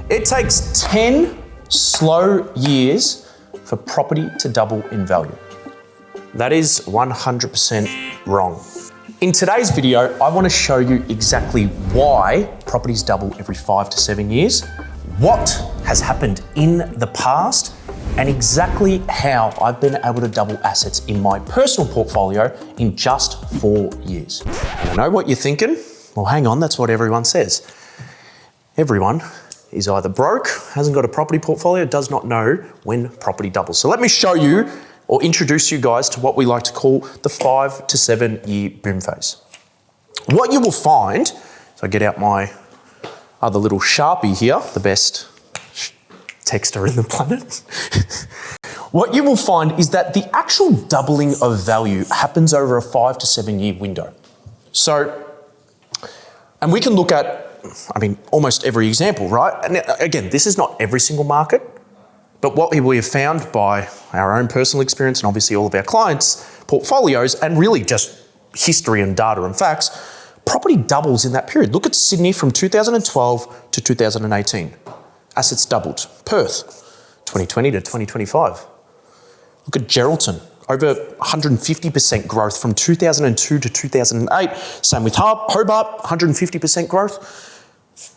It takes 10 slow years for property to double in value. That is 100% wrong. In today's video, I want to show you exactly why properties double every 5 to 7 years, what has happened in the past, and exactly how I've been able to double assets in my personal portfolio in just 4 years. And I know what you're thinking. Well, hang on, that's what everyone says. Everyone is either broke, hasn't got a property portfolio, does not know when property doubles. So let me show you or introduce you guys to what we like to call the 5 to 7 year boom phase. What you will find, so I get out my other little Sharpie here, the best texter in the planet. What you will find is that the actual doubling of value happens over a 5 to 7 year window. So, and we can look at, almost every example, right? And again, this is not every single market, but what we have found by our own personal experience and obviously all of our clients' portfolios and really just history and data and facts, property doubles in that period. Look at Sydney from 2012 to 2018. Assets doubled. Perth, 2020 to 2025. Look at Geraldton, over 150% growth from 2002 to 2008. Same with Hobart, 150% growth.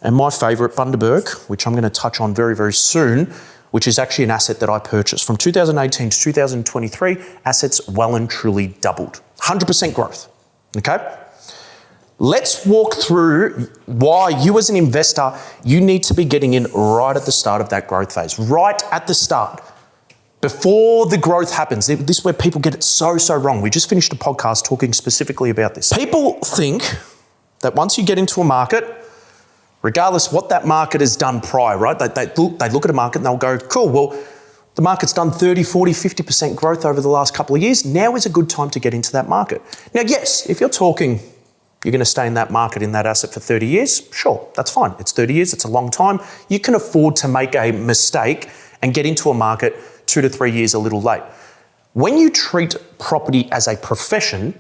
And my favourite, Bundaberg, which I'm going to touch on very, very soon, which is actually an asset that I purchased from 2018 to 2023, assets well and truly doubled. 100% growth, okay? Let's walk through why you as an investor, you need to be getting in right at the start of that growth phase, right at the start, before the growth happens. This is where people get it so wrong. We just finished a podcast talking specifically about this. People think that once you get into a market, regardless what that market has done prior, right? They look at a market and they'll go, cool, well, the market's done 30, 40, 50% growth over the last couple of years. Now is a good time to get into that market. Now, yes, if you're talking, you're going to stay in that market, in that asset for 30 years, sure, that's fine. It's 30 years, it's a long time. You can afford to make a mistake and get into a market 2 to 3 years a little late. When you treat property as a profession,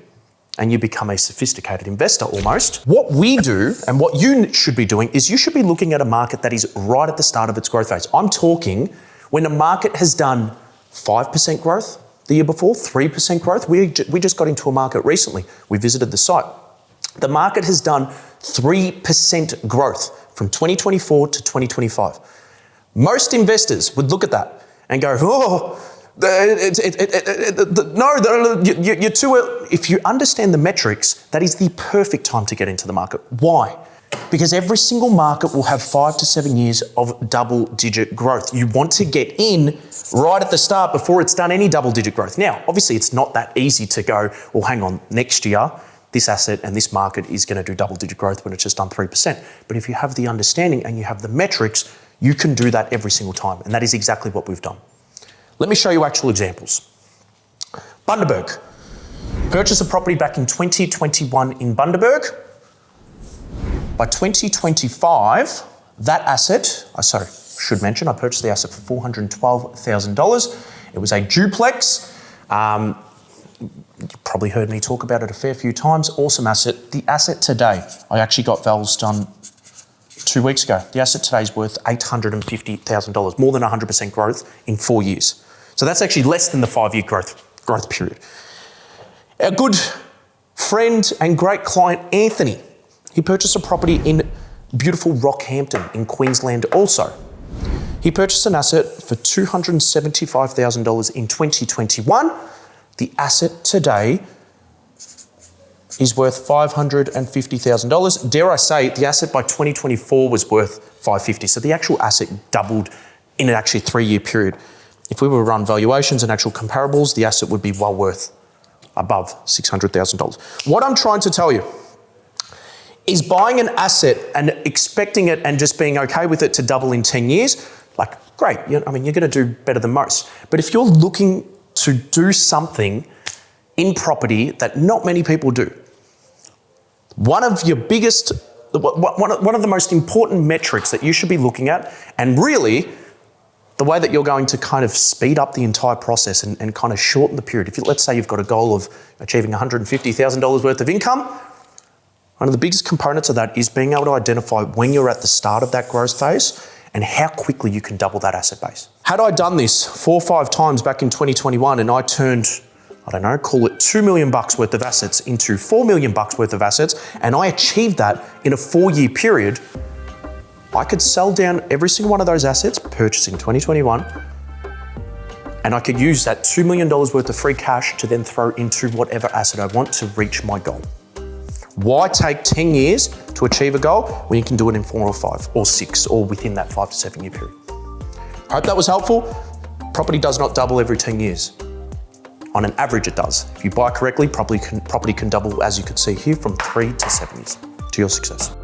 and you become a sophisticated investor almost, what we do and what you should be doing is you should be looking at a market that is right at the start of its growth phase. I'm talking when a market has done 5% growth the year before, 3% growth. We just got into a market recently. We visited the site. The market has done 3% growth from 2024 to 2025. Most investors would look at that and go, oh, you're too. If you understand the metrics, that is the perfect time to get into the market. Why? Because every single market will have 5 to 7 years of double-digit growth. You want to get in right at the start before it's done any double-digit growth. Now, obviously, it's not that easy to go, well, hang on, next year, this asset and this market is going to do double-digit growth when it's just done 3%. But if you have the understanding and you have the metrics, you can do that every single time. And that is exactly what we've done. Let me show you actual examples. Bundaberg. Purchased a property back in 2021 in Bundaberg. By 2025, that asset, I should mention, I purchased the asset for $412,000. It was a duplex. You've probably heard me talk about it a fair few times. Awesome asset. The asset today, I actually got values done 2 weeks ago. The asset today is worth $850,000, more than 100% growth in 4 years. So that's actually less than the 5-year growth period. Our good friend and great client, Anthony, he purchased a property in beautiful Rockhampton in Queensland also. He purchased an asset for $275,000 in 2021. The asset today is worth $550,000. Dare I say, the asset by 2024 was worth $550,000. So the actual asset doubled in an actually 3-year period. If we were to run valuations and actual comparables, the asset would be well worth above $600,000. What I'm trying to tell you is buying an asset and expecting it and just being okay with it to double in 10 years, like, great, you're going to do better than most. But if you're looking to do something in property that not many people do, one of your biggest, one of the most important metrics that you should be looking at, and really the way that you're going to kind of speed up the entire process and kind of shorten the period. If you, let's say you've got a goal of achieving $150,000 worth of income, one of the biggest components of that is being able to identify when you're at the start of that growth phase and how quickly you can double that asset base. Had I done this 4 or 5 times back in 2021 and I turned, I don't know, call it $2 million worth of assets into $4 million worth of assets, and I achieved that in a 4-year period, I could sell down every single one of those assets, purchasing 2021, and I could use that $2 million worth of free cash to then throw into whatever asset I want to reach my goal. Why take 10 years to achieve a goal when you can do it in 4 or 5 or 6 or within that 5 to 7 year period? I hope that was helpful. Property does not double every 10 years. On an average, it does. If you buy correctly, property can double, as you can see here, from 3 to 7 years to your success.